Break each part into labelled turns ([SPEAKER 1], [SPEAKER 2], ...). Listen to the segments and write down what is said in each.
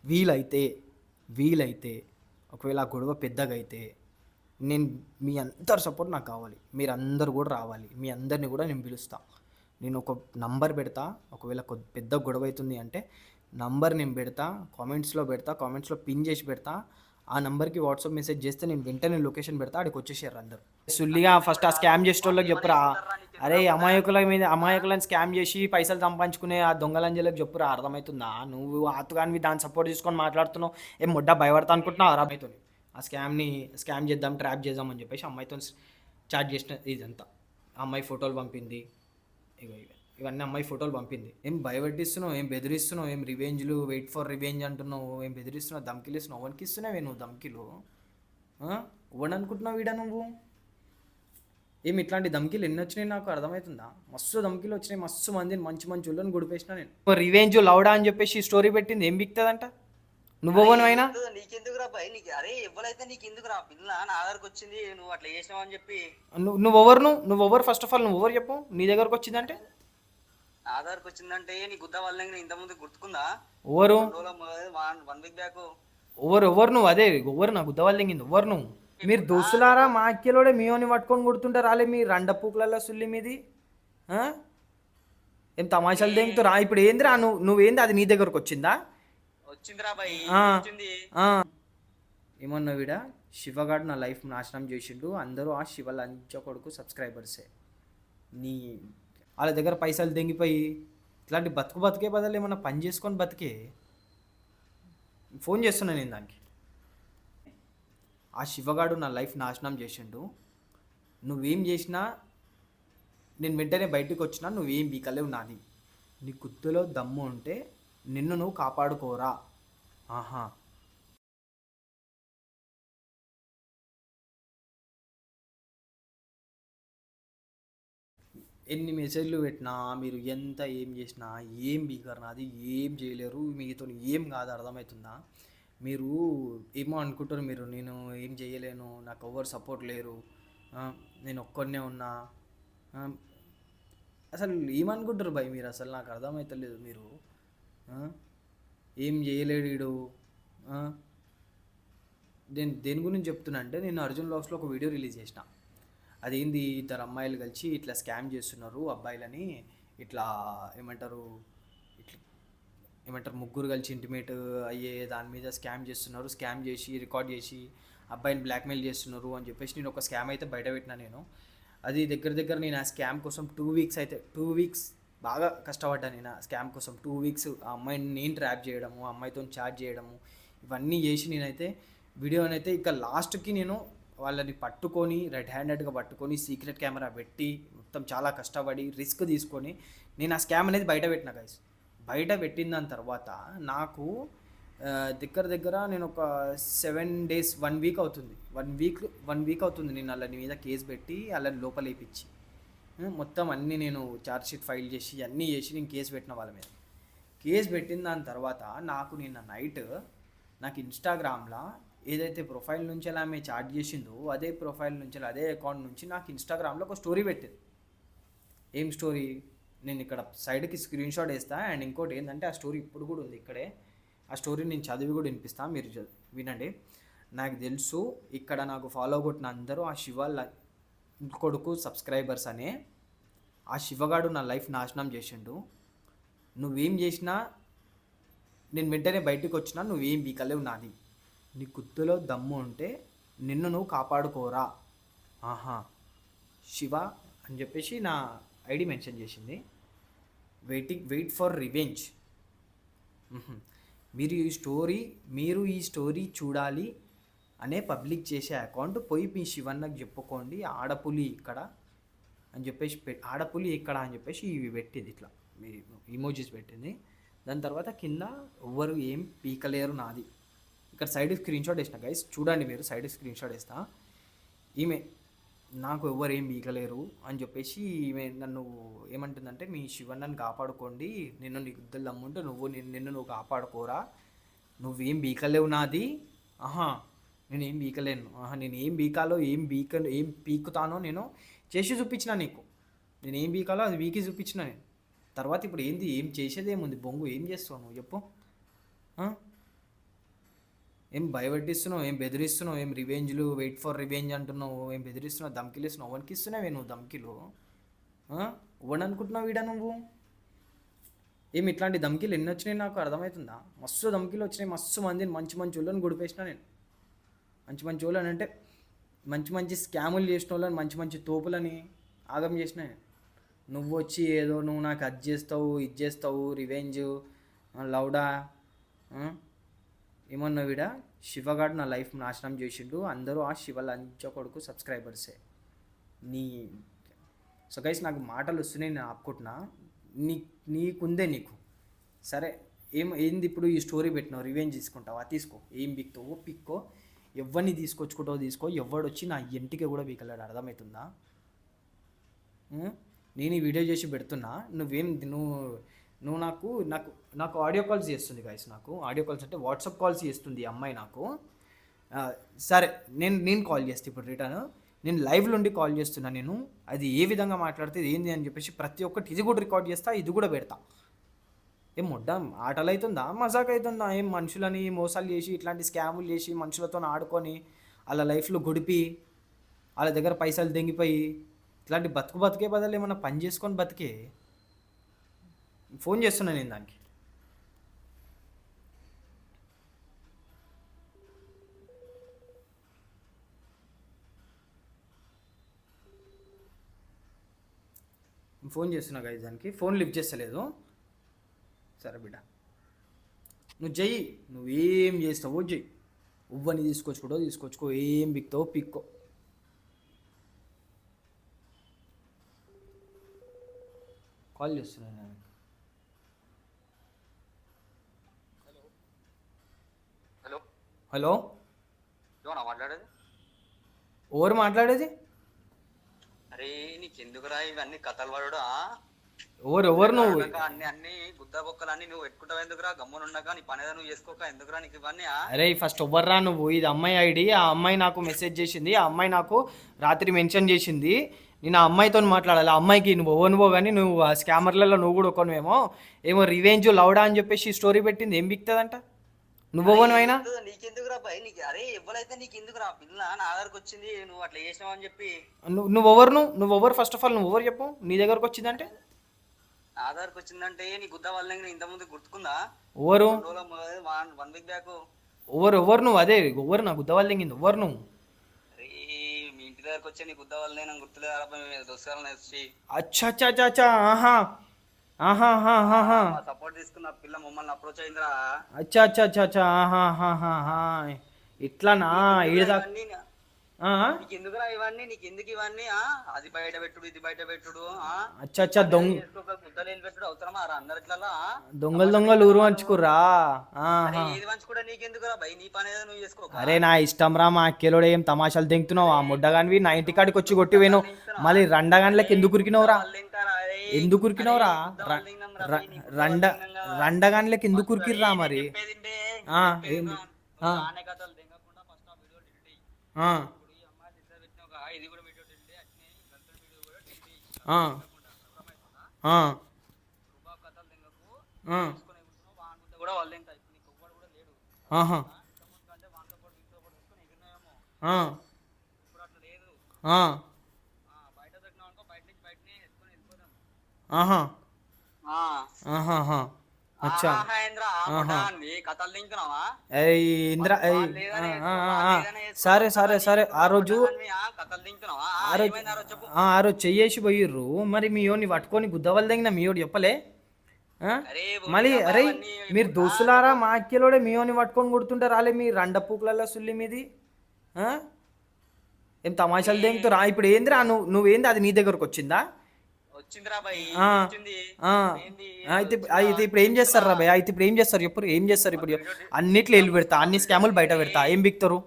[SPEAKER 1] వీలైతే వీలైతే ఒకవేళ ఆ గొడవ పెద్దగా అయితే నేను మీ అందరి సపోర్ట్ నాకు కావాలి. మీరందరూ కూడా రావాలి. మీ అందరిని కూడా నేను పిలుస్తా. నేను ఒక నంబర్ పెడతా. ఒకవేళ పెద్ద గొడవ అవుతుంది అంటే నంబర్ నేను పెడతా, కామెంట్స్లో పిన్ చేసి పెడతా. ఆ నంబర్కి వాట్సాప్ మెసేజ్ చేస్తే నేను వెంటనే లొకేషన్ పెడతా, ఆడికి వచ్చేసారు అందరు. సుల్లిగా ఫస్ట్ ఆ స్కామ్ చేసేటోళ్ళకి చెప్పురా, అరే అమాయకులను స్కామ్ చేసి పైసలు సంపాదించుకునే ఆ దొంగలంజలకు చెప్పురా, అర్థమవుతుందా? నువ్వు ఆతుగానివి దాన్ని సపోర్ట్ చేసుకొని మాట్లాడుతున్నావు. ఏం ముడ్డ భయపడతా అనుకుంటున్నావు అర్థమవుతుంది. ఆ స్కామ్ చేద్దాం, ట్రాప్ చేద్దాం అని చెప్పేసి అమ్మాయితో చాట్ చేసిన ఇదంతా. ఆ అమ్మాయి ఫోటోలు పంపింది. ఇవన్నీ అమ్మాయి ఫోటోలు పంపింది. ఏం భయపెట్టిస్తున్నావు, ఏం బెదిరిస్తున్నావు, ఏం రివెంజ్లు వెయిట్ ఫర్ రివెంజ్ అంటున్నావు, ఏం బెదిరిస్తున్నావు, ధమ్కిలు ఇస్తున్నావు. ఎవరికి ఇస్తున్నావే నువ్వు ధమ్కిలు? ఎవడు అనుకుంటున్నావు వీడా నువ్వు? ఏమి ఇట్లాంటి ధమ్కిలు ఎన్ని వచ్చినాయి నాకు అర్థమవుతుందా? మస్తు ధమ్కిలు వచ్చినాయి, మస్తు మందిని మంచి మంచి వాళ్ళని గుడిపేసిన నేను. రివెంజ్ లౌడా అని చెప్పేసి స్టోరీ పెట్టింది, ఏం బిక్తుందంట? నువ్వెవను అయినా
[SPEAKER 2] నీకెందుకు రా భయ్, నీకు అరే ఎవరైతే నీకెందుకు రా పిల్ల నా దగ్గరకు వచ్చింది, నువ్వు అట్లా చేసినావు అని చెప్పి.
[SPEAKER 1] నువ్వెవరు ఫస్ట్ ఆఫ్ ఆల్ నువ్వెవరు చెప్పు? నీ దగ్గరకు వచ్చిందంటే
[SPEAKER 2] నా దగ్గరకు వచ్చిందంటే నీ గుద్ద వాళ్ళని ఇంత ముందు గుర్తుకుందా?
[SPEAKER 1] ఎవరు
[SPEAKER 2] 1 వీక్ బ్యాక్.
[SPEAKER 1] ఎవరు నువ్వు? అదే ఎవరు నా గుద్దవాళ్ళు దింగింది? ఎవరు నువ్వు? మీరు దోస్తులారా? మా అక్కలోడే మీయోని పట్టుకొని కొడుతుంటే రాలే మీ రండపూకులలో సుల్లి మీది? ఏం తమాషాలు దింగుతారా? ఇప్పుడు ఏందిరా నువ్వేంది? అది నీ దగ్గరకు వచ్చిందా?
[SPEAKER 2] వచ్చిందిరా భయ్.
[SPEAKER 1] ఏమన్నా వీడా శివగాడు నా లైఫ్ నాశనం చేసిండు. అందరూ ఆ శివ లంచ కొడుకు సబ్స్క్రైబర్సే. నీ వాళ్ళ దగ్గర పైసలు దెంగిపోయి ఇట్లాంటి బతుకే బదులు ఏమన్నా పని చేసుకొని బతికే. ఫోన్ చేస్తున్నా నేను దానికి. ఆ శివగాడు నా లైఫ్ నాశనం చేసిండు. నువ్వేం చేసినా నేను వెంటనే బయటకు వచ్చినా నువ్వేం బీకలేవు నాది. నీ గుత్తులో దమ్ము ఉంటే నిన్ను నువ్వు కాపాడుకోరా. ఆహా, ఎన్ని మెసేజ్లు పెట్టినా మీరు ఎంత ఏం చేసినా ఏం బీకర్ నాది, ఏం చేయలేరు. మీతో ఏం కాదు, అర్థమవుతుందా? మీరు ఏమో అనుకుంటారు, నేను ఏం చేయలేను, నాకు ఎవరు సపోర్ట్ లేరు, నేను ఒక్కడనే ఉన్నా. అసలు ఏమనుకుంటారు భయ్ మీరు? అసలు నాకు అర్థమవుతలేదు. మీరు ఏం చేయలేడు వీడు. దేని గురించి చెప్తున్నా అంటే, నేను అర్జున్ లాగ్స్లో ఒక వీడియో రిలీజ్ చేసిన. అదేంది, ఇద్దరు అమ్మాయిలు కలిసి ఇట్లా స్కామ్ చేస్తున్నారు అబ్బాయిలని. ఇట్లా ఏమంటారు ముగ్గురు కలిసి ఇంటిమేట్ అయ్యే దాని మీద స్కామ్ చేస్తున్నారు. స్కామ్ చేసి రికార్డ్ చేసి అబ్బాయిని బ్లాక్మెయిల్ చేస్తున్నారు అని చెప్పేసి నేను ఒక స్కామ్ అయితే బయట పెట్టినా నేను. అది దగ్గర నేను ఆ స్కామ్ కోసం 2 వీక్స్ బాగా కష్టపడ్డాను. నేను ఆ స్కామ్ కోసం 2 వీక్స్ ఆ అమ్మాయిని నేను ట్రాప్ చేయడము, ఆ అమ్మాయితో చాట్ చేయడము, ఇవన్నీ చేసి నేనైతే వీడియోనైతే ఇక లాస్ట్కి నేను వాళ్ళని పట్టుకొని రెడ్ హ్యాండెడ్గా పట్టుకొని సీక్రెట్ కెమెరా పెట్టి మొత్తం చాలా కష్టపడి రిస్క్ తీసుకొని నేను ఆ స్కామ్ అనేది బయట పెట్టిన గైస్. బయట పెట్టిన దాని తర్వాత నాకు దగ్గర నేను ఒక 7 days 1 వీక్ అవుతుంది. 1 వీక్ అవుతుంది నేను వాళ్ళని మీద కేసు పెట్టి వాళ్ళని లోపలేపించి మొత్తం అన్నీ నేను ఛార్జ్షీట్ ఫైల్ చేసి అన్నీ చేసి నేను కేసు పెట్టిన వాళ్ళ మీద. కేసు పెట్టిన దాని తర్వాత నాకు నిన్న నైట్ నాకు ఇన్స్టాగ్రామ్లో ఏదైతే ప్రొఫైల్ నుంచి అలా ఆమె చాట్ చేసిందో అదే ప్రొఫైల్ నుంచి అదే అకౌంట్ నుంచి నాకు ఇన్స్టాగ్రామ్లో ఒక స్టోరీ పెట్టింది. ఏం స్టోరీ? నేను ఇక్కడ సైడ్కి స్క్రీన్ షాట్ వేస్తా. అండ్ ఇంకోటి ఏంటంటే ఆ స్టోరీ ఇప్పుడు కూడా ఉంది ఇక్కడే. ఆ స్టోరీ నేను చదివి కూడా వినిపిస్తాను, మీరు వినండి. నాకు తెలుసు ఇక్కడ నాకు ఫాలో కొట్టిన అందరూ ఆ శివ కొడుకు సబ్స్క్రైబర్స్ అనే ఆ శివగాడు నా లైఫ్ నాశనం చేసిండు. నువ్వేం చేసినా నేను వెంటనే బయటకు వచ్చినా నువ్వేం బీకలేవు నాది. నీ గుత్తులో దమ్ము ఉంటే నిన్ను నువ్వు కాపాడుకోరా. ఆహా, శివ అని చెప్పేసి నా ఐడి మెన్షన్ చేసింది. Wait for revenge. మీరు ఈ స్టోరీ చూడాలి అనే పబ్లిక్ చేసే అకౌంట్ పోయి మీ శివన్నకు చెప్పుకోండి. ఆడపులి ఇక్కడ అని చెప్పేసి ఆడపులి ఇక్కడ అని చెప్పేసి ఇవి పెట్టింది, ఇట్లా ఇమోజీస్ పెట్టింది. దాని తర్వాత కింద ఎవ్వరు ఏం పీకలేరు నాది. ఇక్కడ సైడ్ స్క్రీన్ షాట్ వేసిన గైస్, చూడండి మీరు. సైడ్ స్క్రీన్ షాట్ వేస్తా. ఈమె నాకు ఎవ్వరు ఏం పీకలేరు అని చెప్పేసి ఈమె నన్ను ఏమంటుందంటే, మీ శివన్నని కాపాడుకోండి, నిన్ను నీ గుద్దలు దమ్ముంటే నిన్ను నువ్వు కాపాడుకోరా, నువ్వేం బీకలేవు నాది. ఆహా, నేనేం బీకలేను. నేను ఏం బీకాలో ఏం పీకుతానో నేను చేసి చూపించిన నీకు. నేను ఏం బీకాలో అది వీకి చూపించిన నేను. తర్వాత ఇప్పుడు ఏం చేసేది ఏముంది? బొంగు ఏం చేస్తావు నువ్వు చెప్పు? ఏం భయపెట్టిస్తున్నావు, ఏం బెదిరిస్తున్నావు, ఏం రివెంజ్లు వెయిట్ ఫర్ రివెంజ్ అంటున్నావు, ఏం బెదిరిస్తున్నావు, ధమ్కిలు ఇస్తున్నావు. ఎవరికి ఇస్తున్నావే నువ్వు ధమ్కిలు? ఎవడు అనుకుంటున్నావు వీడా నువ్వు? ఏమి ఇట్లాంటి ధమ్కిలు ఎన్ని వచ్చినాయి నాకు అర్థమవుతుందా? మస్తు ధమ్కిలు వచ్చినాయి, మస్తు మందిని మంచి మంచి వాళ్ళని గుడిపేసిన నేను. మంచి మంచి వాళ్ళని అంటే మంచి మంచి స్కాములు చేసిన వాళ్ళని, మంచి మంచి తోపులని ఆగం చేసిన నేను. నువ్వు వచ్చి ఏదో నువ్వు నాకు అది చేస్తావు, ఇది చేస్తావు, రివెంజ్, లౌడా ఏమన్నా వీడా శివగాడు నా లైఫ్ నాశనం చేసిండు. అందరూ ఆ శివ లంచ కొడుకు సబ్స్క్రైబర్సే. నీ సో గైస్ నాకు మాటలు వస్తున్నాయి, నేను ఆపుకుంటున్నా. నీకుందే నీకు సరే. ఏంది ఇప్పుడు ఈ స్టోరీ పెట్టినావు, రివెంజ్ తీసుకుంటావా? తీసుకో, ఏం బిక్తావో పిక్కో, ఎవరిని తీసుకొచ్చుకుంటావో తీసుకో. ఎవడు వచ్చి నా ఇంటికి కూడా బీకలేడు, అర్థమవుతుందా? నేను ఈ వీడియో చేసి పెడుతున్నా, నువ్వు నాకు నాకు నాకు ఆడియో కాల్స్ చేస్తుంది గైస్. నాకు ఆడియో కాల్స్ అంటే వాట్సాప్ కాల్స్ చేస్తుంది ఈ అమ్మాయి నాకు. సరే నేను కాల్ చేస్తే ఇప్పుడు రిటర్న్ నేను లైవ్లో ఉండి కాల్ చేస్తున్నా. నేను అది ఏ విధంగా మాట్లాడితే ఏంది అని చెప్పేసి ప్రతి ఒక్కటి ఇది కూడా రికార్డ్ చేస్తా, ఇది కూడా పెడతా. ఏం ముడ్డ ఆటలు అవుతుందా, మజాక్ అవుతుందా? ఏం మనుషులని మోసాలు చేసి ఇట్లాంటి స్కాములు చేసి మనుషులతో ఆడుకొని వాళ్ళ లైఫ్లో గొడిపి వాళ్ళ దగ్గర పైసలు దెంగిపోయి ఇట్లాంటి బతికే బదులు ఏమన్నా పని చేసుకొని బతికే. ఫోన్ చేస్తున్నా నేను దానికి. ఫోన్ చేస్తున్నా గైస్, దానికి ఫోన్ లిఫ్ట్ చేస్తలేదు. సరే బిడ్డ నువ్వు చెయ్యి, నువ్వేం చేస్తావో చెయ్యి. ఉవ్వని తీసుకొచ్చుకో, ఏం బిక్తావో పిక్కో. కాల్ చేస్తున్నాను నేను.
[SPEAKER 2] హలో
[SPEAKER 1] హలో,
[SPEAKER 2] మాట్లాడేది?
[SPEAKER 1] ఎవరు మాట్లాడేది?
[SPEAKER 2] అరే నీకెందుకురా ఇవన్నీ కథలు పడుడా?
[SPEAKER 1] ఎవరు నువ్వు?
[SPEAKER 2] అన్ని గుద్ద బొక్కలు అన్ని నువ్వు పెట్టుకుంటావు ఎందుకురా? గమ్మునుండగా నీ పని ఏదో నువ్వు చేసుకోక ఎందుకురా నీకు ఇవన్నీ?
[SPEAKER 1] అరే ఫస్ట్ ఎవర్రా నువ్వు? ఇది అమ్మాయి ఐడి, ఆ అమ్మాయి నాకు మెసేజ్ చేసింది, ఆ అమ్మాయి నాకు రాత్రి మెన్షన్ చేసింది. నేను ఆ అమ్మాయితో మాట్లాడాలి. ఆ అమ్మాయికి నువ్వు ఓనువో కానీ నువ్వు ఆ స్కామర్లలో నువ్వు కూడా ఒకనువేమో. ఏమో రివెంజ్ లౌడా అని చెప్పేసి స్టోరీ పెట్టింది. ఏం బిక్తుందంట? నువ్వు ఓవను అయినా
[SPEAKER 2] నీకెందుకురా భయ్? నీకు అరే ఎవరైతే నీకు ఎందుకురా? పిల్ల నా దగ్గరకు వచ్చింది, నువ్వు అట్లా చేసినావు అని చెప్పి.
[SPEAKER 1] నువ్వెవరు ఫస్ట్ ఆఫ్ ఆల్? నువ్వు ఎవరు చెప్పు? నీ దగ్గరకు వచ్చిందంటే
[SPEAKER 2] నా దగ్గరకు వచ్చిందంటే నీ గుద్ద వాళ్ళని ఇంత ముందు గుర్తుకుందా?
[SPEAKER 1] ఎవరు
[SPEAKER 2] 1 వీక్ బ్యాక్.
[SPEAKER 1] ఎవరు నువ్వు? అదే ఎవరు నా గుద్ద వాళ్ళు తెంగింది? ఎవరు నువ్వు?
[SPEAKER 2] అరే మీ ఇంటి దగ్గరకు వచ్చి నీ గుద్ద వాళ్ళని నాకు గుర్తులేదు. దోస్తులను వచ్చి
[SPEAKER 1] అచ్చా
[SPEAKER 2] సపోర్ట్ తీసుకున్న పిల్ల మమ్మల్ని అప్రోచ్ అయిందిరా.
[SPEAKER 1] అచ్చా ఇట్లానా?
[SPEAKER 2] నీకెందుకురా ఇవన్నీ? నీకెందుకు ఇవన్నీ? అది బయట పెట్టుడు, ఇది బయట పెట్టుడు.
[SPEAKER 1] అచ్చా
[SPEAKER 2] గుద్దలు పెట్టుడు అవసరమా రా? అందరిట్లా
[SPEAKER 1] దొంగలు ఊరు వంచుకుర్రా?
[SPEAKER 2] ఏది వంచుకుంటా నీకెందుకురా భయ్? నీ పని ఏదో నువ్వు చేసుకో.
[SPEAKER 1] అరే నా ఇష్టం రా, మా అక్కేలోడు ఏం తమాషాలు తెంగుతున్నావు? ఆ ముడ్డగానివి నా ఇంటికాడికి వచ్చి కొట్టివేను, మళ్ళీ రండగాన్లకి ఎందుకు ఉరికినవురా? ఎందుకు ఉరికినవురా? రండగాన్లకి ఎందుకు ఉరికిర్రా మరి? సరే ఆ రోజు చెయ్యేసి పోయిర్రు. మరి మీ ఓని పట్టుకొని గుద్దవల్ దగ్గర మీ ఓడి చెప్పలే? మళ్ళీ అరే మీరు దోస్తులారా, మా అక్కిలోడే మీ ఓని పట్టుకొని కొడుతుంటే రాలే మీ రండ పూకులలో సుల్లి మీది? ఏం తమాషాలు దేంగుతారా? ఇప్పుడు ఏందిరా నువ్వేంది? అది నీ దగ్గరకు వచ్చిందా? అయితే ఇప్పుడు ఏం చేస్తారు రా భయ్? అయితే ఇప్పుడు ఏం చేస్తారు చెప్పు? ఏం చేస్తారు ఇప్పుడు? అన్నిట్లో వెళ్ళి పెడతా, అన్ని స్కాములు బయట పెడతా. ఏం బిక్తారు?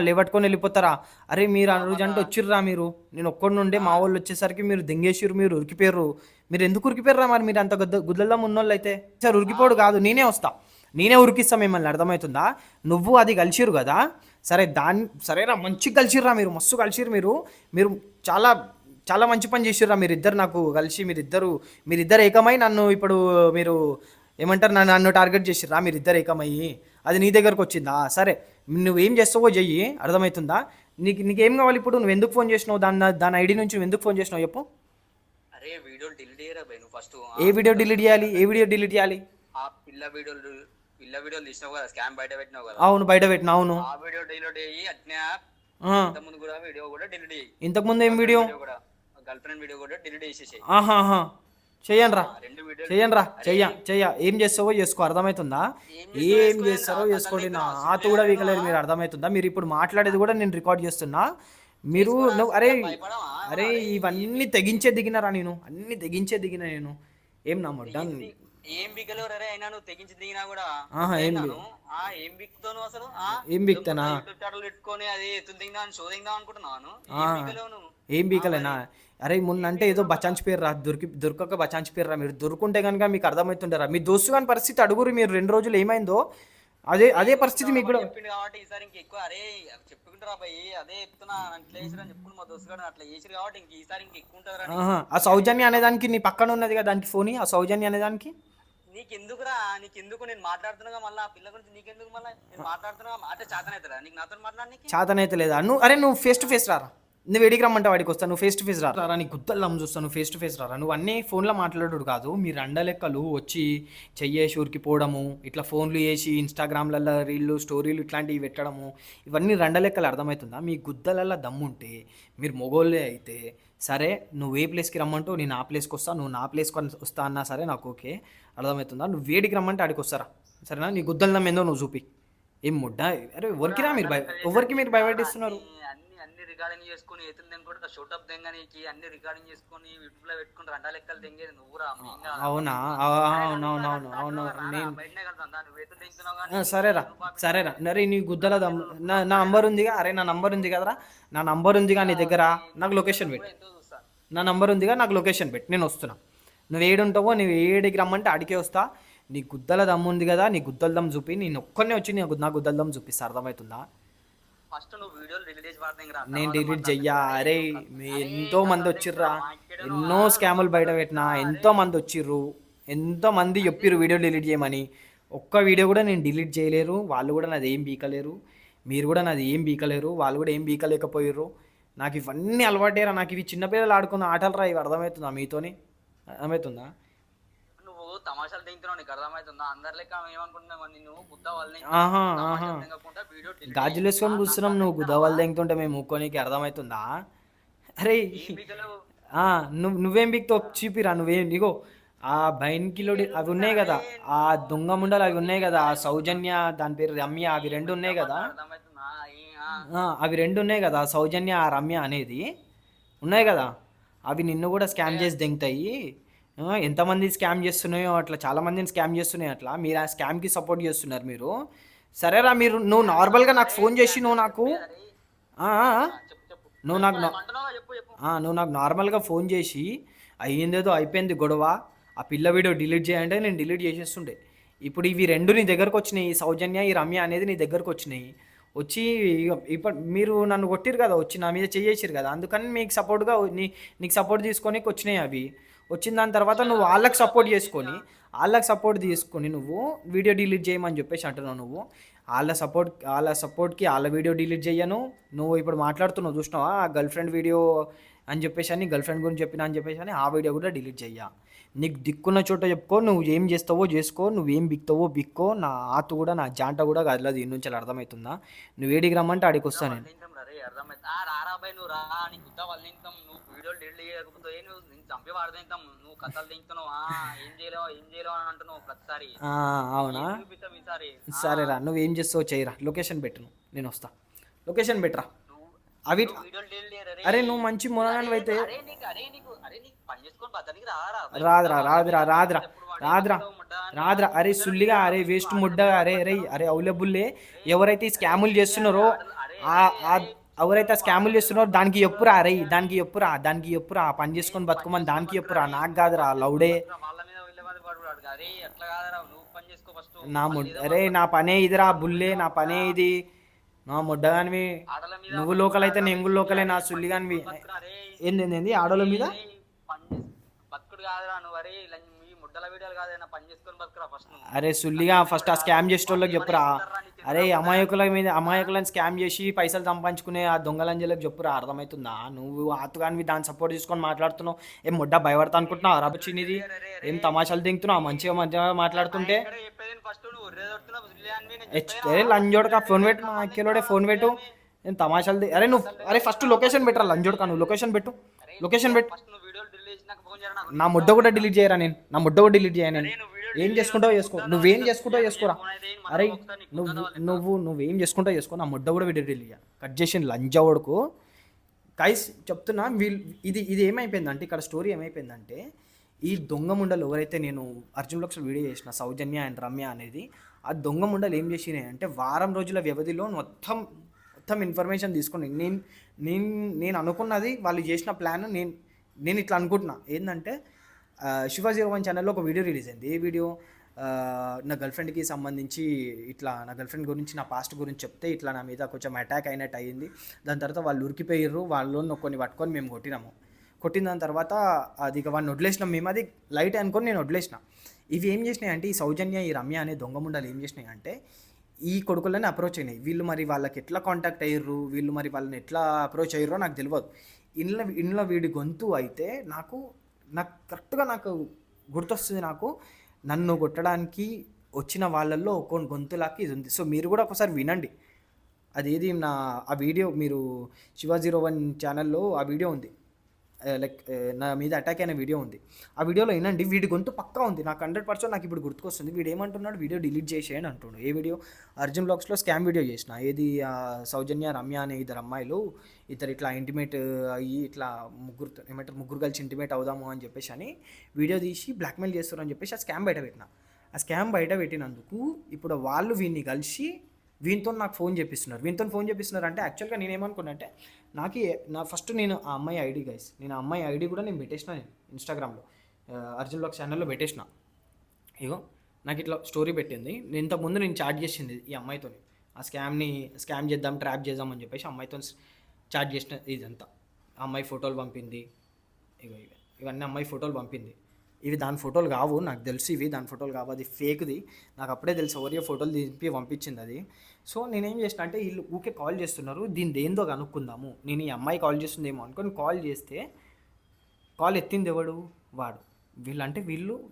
[SPEAKER 1] లేవట్టుకొని వెళ్ళిపోతారా? అరే మీరు ఆ రోజు అంటే వచ్చిర్రా మీరు, నేను ఒక్కడి నుండే మా వాళ్ళు వచ్చేసరికి మీరు దెంగేసిర్రు, మీరు ఉరికిపోయారు. మీరు ఎందుకు ఉరికిపోయారా మరి? మీరు అంత గుద్దల్లా ఉన్నోళ్ళు అయితే సార్ ఉరికిపోడు కాదు, నేనే ఉరికిస్తా మిమ్మల్ని, అర్థమవుతుందా? నువ్వు అది కలిసిరు కదా, సరేరా మంచిగా కలిసిర్రా మీరు, మస్తు కలిసిరు మీరు చాలా చాలా మంచి పని చేసిర్రా మీరిద్దరు. నాకు కలిసి మీరిద్దరు ఏకమై నన్ను ఇప్పుడు మీరు ఏమంటారు, నన్ను టార్గెట్ చేసిర్రా మీరు ఇద్దరు ఏకమయ్యి, అది నీ దగ్గరకు వచ్చిందా? సరే నువ్వేం చేస్తావో చెయ్యి, అర్థమవుతుందా? నీకేం కావాలి ఇప్పుడు? నువ్వు ఎందుకు ఫోన్ చేసినావు? దాని ఐడి నుంచి నువ్వు ఎందుకు ఫోన్ చేసినావు చెప్పు.
[SPEAKER 2] అరే వీడియోలు డిలీట్ చేయరా భయ్ నువ్వు ఫస్ట్.
[SPEAKER 1] ఏ వీడియో డిలీట్ చేయాలి? ఏ వీడియో డిలీట్ చేయాలి?
[SPEAKER 2] ఆ పిల్ల వీడియోలు తీసినావు కదా, స్కామ్ బయట పెట్టినావు కదా.
[SPEAKER 1] అవును, బయట పెట్టినా. అవును,
[SPEAKER 2] ఆ వీడియో డిలీట్ అయ్యి అట్నే ఇంతకుముందు కూడా వీడియో కూడా డిలీట్ అయ్యి.
[SPEAKER 1] ఇంతకుముందు ఏం వీడియో?
[SPEAKER 2] గర్ల్ ఫ్రెండ్ వీడియో కూడా డిలీట్ చేసేసాయి.
[SPEAKER 1] ఆహాహా, చెయ్యండి రా,
[SPEAKER 2] 2 వీడియోలు
[SPEAKER 1] చెయ్యండి రా, చెయ్య. ఏం చేస్తావో చేసుకో, అర్థమవుతుందా? ఏం చేస్తారో చేసుకోండి. నా ఆత కూడా వీకలేరు మీరు, అర్థమవుతుందా? మీరు ఇప్పుడు మాట్లాడేది కూడా నేను రికార్డ్ చేస్తున్నా. మీరు అరే ఇవన్నీ తెగించే దిగినారా? నేను అన్ని తెగించే దిగిన నేను. ఏం నమ్మడ్డా?
[SPEAKER 2] ఏం బిగ్గలేరు అరే, అయినా నువ్వు తెగించి దిగినా కూడా ఏం బిక్కుతావు నువ్వు అసలు?
[SPEAKER 1] ఏం బిక్తానా?
[SPEAKER 2] యూట్యూబ్ ఛానల్ పెట్టుకొని అది ఎత్తులు దిగుదాం షో దిగుదాం అనుకుంటున్నాను.
[SPEAKER 1] ఏం బీకలేనా? అరే మొన్న అంటే ఏదో బచాంచ్ పేరు రా, దొరకక బచాంచ్ పేరు రా. మీరు దొరుకుంటే కనుక మీకు అర్థమవుతుంటారా? మీ దోస్తు కాని పరిస్థితి అడుగురు మీరు. 2 రోజులు ఏమైందో అదే పరిస్థితి మీకు కూడా
[SPEAKER 2] చెప్పింది కాబట్టి ఈసారి ఇంక ఎక్కువ అరే చెప్పుకుంటారా భయ్, అదే చెప్తున్నా అట్లా చేసిరని చెప్పుకుని మా దోస్తు కూడా అట్లా చేసిరు కాబట్టి ఇంక ఈసారి ఇంక ఎక్కువ ఉంటుందిరా.
[SPEAKER 1] ఆ సౌజన్య అనేదానికి నీ పక్కన ఉన్నది కదా దానికి ఫోన్, ఆ సౌజన్య అనేదానికి
[SPEAKER 2] నీకెందుకు నేను మాట్లాడుతున్నా మళ్ళీ ఆ పిల్ల గురించి నీకెందుకు? మళ్ళీ నేను మాట్లాడుతున్నా అంటే చేతనైతుందా నీకు నాతో మాట్లాడడానికి?
[SPEAKER 1] చేతనైతే లేదా? నువ్వు ఫేస్ టు ఫేస్ రారా. నువ్వు వేడికి రమ్మంటే వాడికి వస్తా. నువ్వు ఫేస్ టు ఫేస్ రారా, నీ గుత్తల్లం చూస్తాను. ఫేస్ టు ఫేస్ రారా. నువ్వు అన్నీ ఫోన్లో మాట్లాడు కాదు. మీరు అండలెక్కలు వచ్చి చెయ్యేసి ఊరికి పోవడము, ఇట్లా ఫోన్లు వేసి ఇన్స్టాగ్రామ్లలో రీళ్ళు స్టోరీలు ఇట్లాంటివి పెట్టడము, ఇవన్నీ రండలెక్కలు, అర్థమవుతుందా? మీ గుద్దలల్లో దమ్ముంటే మీరు మొగోళ్ళే అయితే సరే, నువ్వు ఏ ప్లేస్కి రమ్మంటూ నేను ఆ ప్లేస్కి వస్తా, నువ్వు నా ప్లేస్కి వస్తా అన్నా సరే నాకు ఓకే, అర్థమవుతుందా? నువ్వు వేడికి రమ్మంటే ఆడికి వస్తారా, సరేనా? నీ గుద్దల ఏందో నువ్వు చూపి. ఏం ముడ్డా? అరే ఎవరికి మీరు భయపెట్టిస్తున్నారు?
[SPEAKER 2] అన్ని రికార్డింగ్ చేసుకుని ఎత్తులు దెంగొడతా షూటప్ దెంగనీకి అన్ని రికార్డింగ్ చేసుకుని యూట్యూబ్ లో పెట్టుకుని రెండా లెక్కలు దెంగేది నువ్వురా.
[SPEAKER 1] అవునా? అవును. సరేరా. అరే నీ గుద్దల నా నంబర్ ఉందిగా. అరే నా నంబర్ ఉంది కదరా, నా నంబర్ ఉందిగా నీ దగ్గర. నాకు లొకేషన్ పెట్టు. నా నంబర్ ఉందిగా, నాకు లొకేషన్ పెట్టు, నేను వస్తున్నా. నువ్వు ఏడుంటావో, నువ్వు ఏడికి రమ్మంటే అడికే వస్తా. నీ గుద్దల దమ్ము ఉంది కదా, నీ గుద్దల దమ్ చూపి. నేను ఒక్కనే వచ్చి నా గుద్దల దమ్ చూపిస్తా, అర్థమవుతుందా? నేను డిలీట్ చెయ్యా. అరే ఎంతో మంది వచ్చిర్రా, ఎన్నో స్కాములు బయట పెట్టినా, ఎంతో మంది వచ్చిర్రు, ఎంతో మంది చెప్పిర్రు వీడియో డిలీట్ చేయమని. ఒక్క వీడియో కూడా నేను డిలీట్ చేయలేరు. వాళ్ళు కూడా నాది ఏం బీకలేరు, మీరు కూడా నాది ఏం బీకలేరు, వాళ్ళు కూడా ఏం బీకలేకపోయారు. నాకు ఇవన్నీ అలవాటేరా. నాకు ఇవి చిన్నపిల్లలు ఆడుకున్న ఆటలు రా. ఇవి అర్థమవుతుందా మీతోని? అర్థమవుతుందా?
[SPEAKER 2] తమాషాలు దింగుతున్నావు, నీకు అర్థమవుతుందా? అందరి లెక్క ఏమనుకుంటున్నావు? నిన్ను గుద్ద వాళ్ళని
[SPEAKER 1] గాజులు వేసుకొని కూర్చున్నాం, నువ్వు గుద్ద వాళ్ళు దింగుతుంటే మేము ఊక్కోనికి, అర్థమవుతుందా? అరే నువ్వేం బిక్తో చూపిరా. నువ్వేం ఇగో ఆ బైన్కిలోడి అవి ఉన్నాయి కదా, ఆ దొంగ ముండలు అవి ఉన్నాయి కదా, ఆ సౌజన్య దాని పేరు రమ్య, అవి 2 ఉన్నాయి కదా, అవి 2 ఉన్నాయి కదా, సౌజన్య ఆ రమ్య అనేది ఉన్నాయి కదా, అవి నిన్ను కూడా స్కామ్ చేసి దింగుతాయి. ఎంతమంది స్కామ్ చేస్తున్నాయో అట్లా, చాలామందిని స్కామ్ చేస్తున్నాయి అట్లా. మీరు ఆ స్కామ్కి సపోర్ట్ చేస్తున్నారు మీరు. సరేరా, నువ్వు నార్మల్గా నాకు ఫోన్ చేసి నువ్వు నాకు నార్మల్గా ఫోన్ చేసి అయ్యిందేదో అయిపోయింది గొడవ, ఆ పిల్ల వీడియో డిలీట్ చేయంటే నేను డిలీట్ చేసేస్తుండే. ఇప్పుడు ఇవి 2 నీ దగ్గరకు వచ్చినాయి, సౌజన్య ఈ రమ్య అనేది నీ దగ్గరకు వచ్చినాయి. వచ్చి ఇప్పుడు మీరు నన్ను కొట్టిరు కదా, వచ్చి నా మీద చేసేసారు కదా, అందుకని మీకు సపోర్ట్గా నీకు సపోర్ట్ తీసుకొని వచ్చినాయి. అవి వచ్చిన దాని తర్వాత నువ్వు వాళ్ళకి సపోర్ట్ తీసుకొని నువ్వు వీడియో డిలీట్ చేయమని చెప్పేసి అంటున్నావు. నువ్వు వాళ్ళ సపోర్ట్కి వాళ్ళ వీడియో డిలీట్ చేయను. నువ్వు ఇప్పుడు మాట్లాడుతున్నావు చూసినావా, గర్ల్ ఫ్రెండ్ వీడియో అని చెప్పేసి, గర్ల్ ఫ్రెండ్ గురించి చెప్పినా అని చెప్పేసి ఆ వీడియో కూడా డిలీట్ చెయ్యా. నీకు దిక్కున్న చోట చెప్పుకో, నువ్వు ఏం చేస్తావో చేసుకో, నువ్వేం బిక్తావో బిక్కో. నా ఆత కూడా నా జాంట కూడా కదలదు దీని నుంచి, అర్థమవుతుందా? నువ్వు ఏడికి రమ్మంటే ఆడికి వస్తాను నేను. అవునా? సరేరా, నువ్వేం చేస్తావో చేయరా. లొకేషన్ పెట్టు, నేను వస్తా. లొకేషన్ పెట్టరా. అవి అరే నువ్వు మంచి మొనగానివి అయితే రాదురా. అరే సుల్లిగా, అరే వేస్ట్ ముడ్డగా, అరే అవైలబుల్లే. ఎవరైతే స్కాములు చేస్తున్నారో ఎవరైతే స్కాములు చేస్తున్నారో దానికి చెప్పురా. అరే దానికి చెప్పురా, పని చేసుకొని బతుకోమని దానికి చెప్పురా, నాకు కాదురా లౌడే. అరే నా పనే ఇదిరా బుల్లే, నా పనే ఇది. నా ముడ్డగానివి నువ్వు లోకల్ అయితే నేను కూడా లోకలే. నా సుల్లిగానివి ఏంది ఆడోళ్ళ మీద
[SPEAKER 2] గుడ్డల వీడియోలు కాదైనా పని చేసుకొని బతుకురా ఫస్ట్
[SPEAKER 1] అరే సుల్లిగా ఫస్ట్ ఆ స్కామ్ చేసే వాళ్ళకి చెప్పురా. అరే అమాయకులని స్కామ్ చేసి పైసలు సంపాదించుకునే ఆ దొంగలంజలకు చెప్పురా, అర్థమవుతుందా? నువ్వు ఆతుగానివి దాన్ని సపోర్ట్ తీసుకొని మాట్లాడుతున్నావు. ఏం ముడ్డ భయపడతా అనుకుంటున్నావు? అరబచ్చినిది ఏం తమాషాలు దింగుతున్నావు మంచిగా మంచిగా మాట్లాడుతుంటే?
[SPEAKER 2] ఫస్ట్ నువ్వు ఉర్రేదొడుతున్నావు సుల్లియాన్వి, నేను
[SPEAKER 1] ఏ లంజోడక ఫోన్ పెట్టు, మా అక్కేలోడే ఫోన్ పెట్టు. నేను తమాషాలు అరే నువ్వు అరే ఫస్ట్ లొకేషన్ పెట్టరా లంజోడక, నువ్వు లొకేషన్ పెట్టు, లొకేషన్ పెట్టు.
[SPEAKER 2] ఫస్ట్ నువ్వు వీడియోలు డిలీట్ చేసినాక ఫోన్ చేయరా నాకు.
[SPEAKER 1] నా ముడ్డ కూడా డిలీట్ చేయరా, నేను నా ముడ్డ కూడా డిలీట్ చేయను. నేను ఏం చేసుకుంటావు చేసుకో, నువ్వేం చేసుకుంటావు చేసుకోరా. అరే నువ్వేం చేసుకుంటావు చేసుకో, నా ముడ్డ కూడా వీడియో డిలీట్ చేయ. కట్ చేసి లంజోడుకు గైస్ చెప్తున్నా. ఇది ఏమైపోయిందంటే ఇక్కడ స్టోరీ ఏమైపోయిందంటే, ఈ దొంగ ముండలు ఎవరైతే నేను అర్జున్ బ్లాగ్స్లో వీడియో చేసిన సౌజన్య అండ్ రమ్య అనేది, ఆ దొంగ ముండలు ఏం చేసినాయి అంటే వారం రోజుల వ్యవధిలో మొత్తం ఇన్ఫర్మేషన్ తీసుకుని నేను అనుకున్నది, వాళ్ళు చేసిన ప్లాన్ నేను ఇట్లా అనుకుంటున్నా ఏంటంటే, శివ01 ఛానల్లో ఒక వీడియో రిలీజ్ అయింది. ఏ వీడియో? నా గర్ల్ఫ్రెండ్కి సంబంధించి ఇట్లా నా గర్ల్ఫ్రెండ్ గురించి నా పాస్ట్ గురించి చెప్తే ఇట్లా నా మీద కొంచెం అటాక్ అయినట్టు అయ్యింది. దాని తర్వాత వాళ్ళు ఉరికిపోయారు, వాళ్ళు కొన్ని పట్టుకొని మేము కొట్టిన దాని తర్వాత అది ఇక వాడిని వదిలేసినాం మేము. అది లైట్ అనుకొని నేను వదిలేసిన. ఇవి ఏం చేసినాయి అంటే, ఈ సౌజన్య ఈ రమ్య అనే దొంగ ముండాలు ఏం చేసినాయి అంటే, ఈ కొడుకులని అప్రోచ్ అయినాయి. వీళ్ళు మరి వాళ్ళకి ఎట్లా కాంటాక్ట్ అయ్యారు, వీళ్ళు మరి వాళ్ళని ఎట్లా అప్రోచ్ అయ్యారో నాకు తెలియదు. ఇంట్లో వీడి గొంతు అయితే నాకు కరెక్ట్గా నాకు గుర్తొస్తుంది. నాకు నన్ను కొట్టడానికి వచ్చిన వాళ్ళల్లో ఒక్కొక్క గొంతులాకి ఇది ఉంది. సో మీరు కూడా ఒకసారి వినండి. అదేది ఆ వీడియో మీరు శివ01 ఛానల్లో ఆ వీడియో ఉంది, లైక్ నా మీద అటాక్ అయిన వీడియో ఉంది. ఆ వీడియోలో వినండి, వీడి గొంతు పక్కా ఉంది. నాకు 100% నాకు ఇప్పుడు గుర్తుకొస్తుంది. వీడు ఏమంటున్నాడు, వీడియో డిలీట్ చేసేయని అంటున్నాడు. ఏ వీడియో? అర్జున్ బ్లాగ్స్లో స్కామ్ వీడియో చేసిన. ఏది సౌజన్య రమ్య అనే ఇద్దరు అమ్మాయిలు ఇట్లా ఇంటిమేట్ అయ్యి ఇట్లా ముగ్గురు కలిసి ఇంటిమేట్ అవుదాము అని చెప్పేసి అని వీడియో తీసి బ్లాక్మెయిల్ చేస్తారు అని చెప్పేసి ఆ స్కామ్ బయట పెట్టిన. ఆ స్కామ్ బయట పెట్టినందుకు ఇప్పుడు వాళ్ళు వీడిని కలిసి వీనితో నాకు ఫోన్ చేపిస్తున్నారు. అంటే యాక్చువల్గా నేనేమనుకున్నా అంటే, ఫస్ట్ నేను ఆ అమ్మాయి ఐడి గైస్, నేను ఆ అమ్మాయి ఐడి కూడా నేను పెట్టేసిన, నేను ఇన్స్టాగ్రామ్లో అర్జున్ బ్లాగ్స్ ఛానల్లో పెట్టేసిన. ఇగో నాకు ఇట్లా స్టోరీ పెట్టింది. ఇంతకుముందు నేను చాట్ చేసింది ఈ అమ్మాయితో, ఆ స్కామ్ చేద్దాం, ట్రాప్ చేద్దాం అని చెప్పేసి అమ్మాయితో చాట్ చేసిన. ఇదంతా అమ్మాయి ఫోటోలు పంపింది. ఇవన్నీ అమ్మాయి ఫోటోలు పంపింది. ఇవి దాని ఫోటోలు కావు, నాకు తెలుసు ఇవి దాని ఫోటోలు కావు, అది ఫేక్ది. నాకు అప్పుడే తెలుసు ఎవరియో ఫోటోలు దింపి పంపించింది అది. సో నేనేం చేసిన అంటే, వీళ్ళు ఊకే కాల్ చేస్తున్నారు, దీని దేందో కనుక్కుందాము, నేను ఈ అమ్మాయి కాల్ చేస్తుందేమో అనుకొని కాల్ చేస్తే, కాల్ ఎత్తింది ఎవడు? వాడు.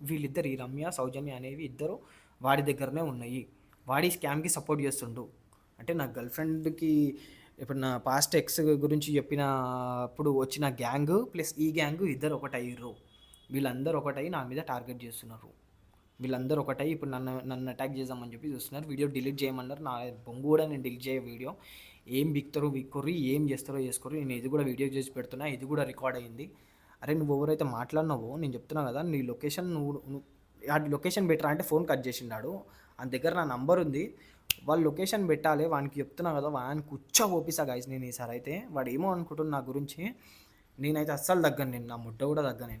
[SPEAKER 1] వీళ్ళిద్దరు ఈ రమ్య సౌజన్య అనేవి ఇద్దరు వాడి దగ్గరనే ఉన్నాయి. వాడి స్కామ్కి సపోర్ట్ చేస్తుండు. అంటే నా గర్ల్ఫ్రెండ్కి ఇప్పుడు నా పాస్ట్ ఎక్స్ గురించి చెప్పినప్పుడు వచ్చిన గ్యాంగ్ ప్లస్ ఈ గ్యాంగ్ ఇద్దరు ఒకటయ్యారు. వీళ్ళందరూ ఒకటై నా మీద టార్గెట్ చేస్తున్నారు. వీళ్ళందరూ ఒకటై ఇప్పుడు నన్ను అటాక్ చేద్దామని చెప్పి చూస్తున్నారు. వీడియో డిలీట్ చేయమన్నారు. నా బొంగు కూడా నేను డిలీట్ చేయ వీడియో. ఏం బిక్కోరు ఏం చేస్తారో చేసుకోరు. నేను ఇది కూడా వీడియో చేసి పెడుతున్నా, ఇది కూడా రికార్డ్ అయ్యింది. అరే నువ్వు ఎవరైతే మాట్లాడినావో నేను చెప్తున్నా కదా, నీ లొకేషన్ నువ్వు ఆ లొకేషన్ పెట్టరా అంటే ఫోన్ కట్ చేసిండాడు. ఆయన దగ్గర నా నంబర్ ఉంది, వాళ్ళు లొకేషన్ పెట్టాలి. వానికి చెప్తున్నా కదా, వానికి కూర్చో ఓపిసా గైస్ నేను ఈసారి అయితే. వాడు ఏమో అనుకుంటున్నా నా గురించి, నేనైతే అస్సలు తగ్గను, నేను నా ముడ్డ కూడా తగ్గను.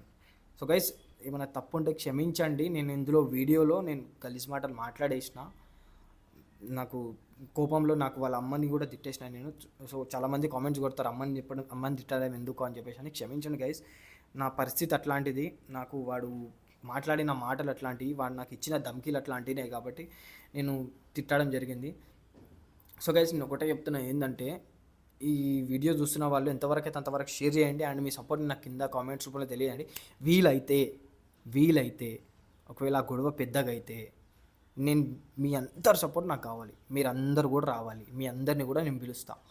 [SPEAKER 1] సో గైస్ ఏమైనా తప్పు ఉంటే క్షమించండి. నేను ఇందులో వీడియోలో నేను గలీజ్ మాటలు మాట్లాడేసిన, నాకు కోపంలో నాకు వాళ్ళ అమ్మని కూడా తిట్టేసిన నేను. సో చాలామంది కామెంట్స్ కొడతారు అమ్మని తిట్టడం ఎందుకు అని చెప్పేసి అని. క్షమించండి గైస్, నా పరిస్థితి అట్లాంటిది. నాకు వాడు మాట్లాడిన మాటలు అట్లాంటివి, వాడు నాకు ఇచ్చిన ధమ్కీలు అట్లాంటివి కాబట్టి నేను తిట్టడం జరిగింది. సో గైస్ నేను ఒకటే చెప్తున్నా ఏంటంటే, ఈ వీడియో చూస్తున్న వాళ్ళు ఎంతవరకు అయితే అంతవరకు షేర్ చేయండి. అండ్ మీ సపోర్ట్ నాకు కింద కామెంట్స్ రూపంలో తెలియజేయండి. వీలైతే ఒకవేళ ఆ గొడవ పెద్దగా అయితే నేను మీ అందరి సపోర్ట్ నాకు కావాలి. మీరు అందరు కూడా రావాలి. మీ అందరినీ కూడా నేను పిలుస్తాను.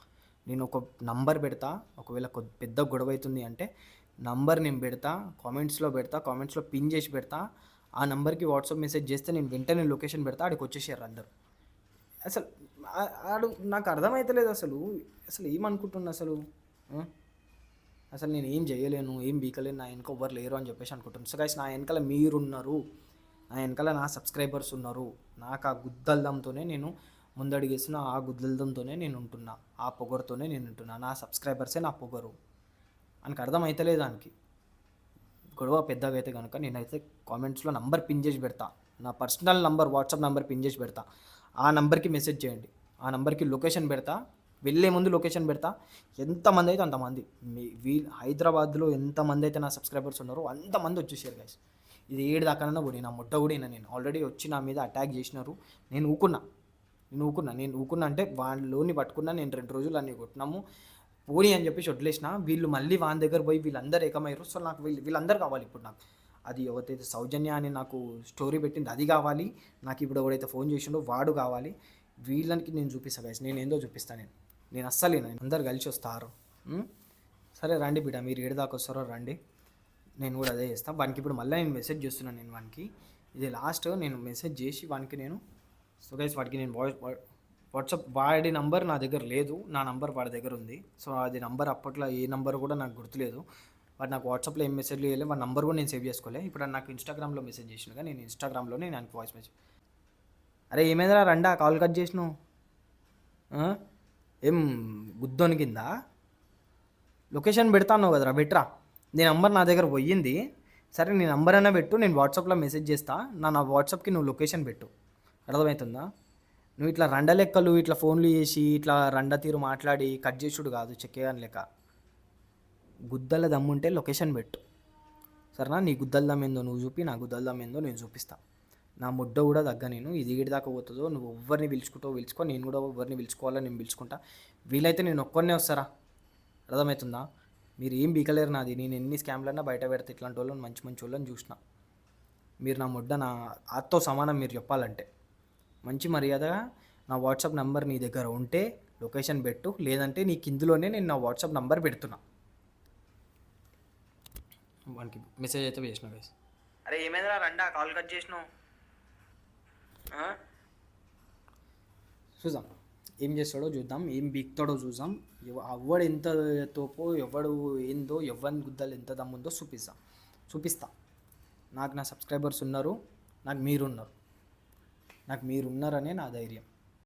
[SPEAKER 1] నేను ఒక నంబర్ పెడతా, ఒకవేళ పెద్ద గొడవ అవుతుంది అంటే నంబర్ నేను పెడతా, కామెంట్స్లో పిన్ చేసి పెడతా. ఆ నెంబర్కి వాట్సాప్ మెసేజ్ చేస్తే నేను వెంటనే లొకేషన్ పెడతా, ఆడికి వచ్చేసారు అందరు. అసలు ఆడు నాకు అర్థమవుతలేదు అసలు ఏమనుకుంటున్నా అసలు నేను ఏం చేయలేను, ఏం బీకలేను, నా వెనక ఎవ్వరు లేరు అని చెప్పేసి అనుకుంటున్నాను. సో గైస్ నా వెనకాల మీరున్నారు, నా వెనకాల నా సబ్స్క్రైబర్స్ ఉన్నారు. నాకు ఆ గుద్దల్దంతోనే నేను ముందడిగేస్తున్నా, ఆ గుద్దల్దంతోనే నేను ఉంటున్నా, ఆ పొగరుతోనే నేను ఉంటున్నా. నా సబ్స్క్రైబర్సే నా పొగరు. ఆయనకు అర్థమవుతలేదు. దానికి గొడవ పెద్దగా అయితే కనుక నేనైతే కామెంట్స్లో నంబర్ పిన్ చేసి పెడతా, నా personal number WhatsApp number pin చేసి పెడతా. ఆ నంబర్కి మెసేజ్ చేయండి, ఆ నంబర్కి లొకేషన్ పెడతా, వెళ్ళే ముందు లొకేషన్ పెడతా. ఎంతమంది అయితే అంతమంది, హైదరాబాద్లో ఎంతమంది అయితే నా సబ్స్క్రైబర్స్ ఉన్నారో అంతమంది వచ్చేసారు గైస్. ఇది ఏడు దాకానన్నా పోనీ, నా ముట్ట కూడా నేను ఆల్రెడీ వచ్చి నా మీద అటాక్ చేసినారు. నేను ఊకున్నా అంటే వాళ్ళని పట్టుకున్నా. నేను 2 రోజులు అన్నీ కొట్టినాము పోనీ అని చెప్పేసి వదిలేసిన. వీళ్ళు మళ్ళీ వాని దగ్గర పోయి వీళ్ళందరూ ఏకమయ్యారు. సో నాకు వీళ్ళందరూ కావాలి ఇప్పుడు. నాకు అది ఎవరైతే సౌజన్య అని నాకు స్టోరీ పెట్టింది అది కావాలి, నాకు ఇప్పుడు ఎవరైతే ఫోన్ చేసిండో వాడు కావాలి. వీళ్ళకి నేను చూపిస్తాను గైస్, నేను ఏందో చూపిస్తాను. నేను అస్సలు అందరు కలిసి వస్తారు. సరే రండి బిడ్డ, మీరు ఏడు దాకా వస్తారో రండి, నేను కూడా అదే చేస్తాను. వానికి ఇప్పుడు మళ్ళీ నేను మెసేజ్ చేస్తున్నాను. నేను వానికి ఇది లాస్ట్ నేను మెసేజ్ చేసి వానికి నేను సో గైస్ వాడికి నేను వాట్సాప్ వాడి నంబర్ నా దగ్గర లేదు, నా నంబర్ వాడి దగ్గర ఉంది. సో అది నంబర్ అప్పట్లో ఏ నంబర్ కూడా నాకు గుర్తులేదు. వాడు నాకు వాట్సాప్లో ఏం మెసేజ్లు చేయలేదు, వాడి నంబర్ కూడా నేను సేవ్ చేసుకోలేదు. ఇప్పుడు నాకు ఇన్స్టాగ్రామ్లో మెసేజ్ చేసినగా, నేను ఇన్స్టాగ్రామ్లోనే నాకు వాయిస్ మెసేజ్. అరే ఏమైందిరా రండా కాల్ కట్ చేసినావు, ఏం గుద్దోని కింద లొకేషన్ పెడతాను కదరా, బెట్రా. నీ నంబర్ నా దగ్గర పోయింది, సరే నీ నంబర్ అయినా పెట్టు, నేను వాట్సాప్లో మెసేజ్ చేస్తా. నా వాట్సాప్కి నువ్వు లొకేషన్ పెట్టు, అర్థమవుతుందా? నువ్వు ఇట్లా రండ లెక్కలు ఇట్లా ఫోన్లు చేసి ఇట్లా రండ తీరు మాట్లాడి కట్ చేసుడు కాదు, చెక్కేయని లెక్క. గుద్దల దమ్ముంటే లొకేషన్ పెట్టు, సరేనా? నీ గుద్దల దమ్మేందో నువ్వు చూపి, నా గుద్దల దమ్మేందో నేను చూపిస్తా. నా ముడ్డ కూడా తగ్గ నేను, ఇది ఏడు దాకా పోతుందో నువ్వు ఎవరిని పిలుచుకో, నేను కూడా ఎవరిని పిలుచుకోవాలో నేను పిలుచుకుంటా. వీలైతే నేను ఒక్కనే వస్తారా, అర్థమవుతుందా? మీరు ఏం బీకలేరు నాది. నేను ఎన్ని స్కామ్లన్నా బయట పెడితే ఇట్లాంటి వాళ్ళని మంచి వాళ్ళని చూసిన. మీరు నా ముడ్డ నా ఆత్తో సమానం. మీరు చెప్పాలంటే మంచి మర్యాదగా నా వాట్సాప్ నెంబర్ నీ దగ్గర ఉంటే లొకేషన్ పెట్టు, లేదంటే నీకు ఇందులోనే నేను నా వాట్సాప్ నెంబర్ పెడుతున్నా. వానికి మెసేజ్ అయితే వేసిన గైస్. అరే ఏమైందిరా రండా కాల్ కట్ చేసినావు, చూద్దాం ఏం చేస్తాడో చూద్దాం, ఏం బీక్తాడో చూద్దాం. ఎవడు ఎంత తోపో, ఎవడు ఏందో, ఎవరిని గుద్దలు ఎంత దమ్ముందో చూపిస్తా. నాకు నా సబ్స్క్రైబర్స్ ఉన్నారు, నాకు మీరున్నారనే నా ధైర్యం.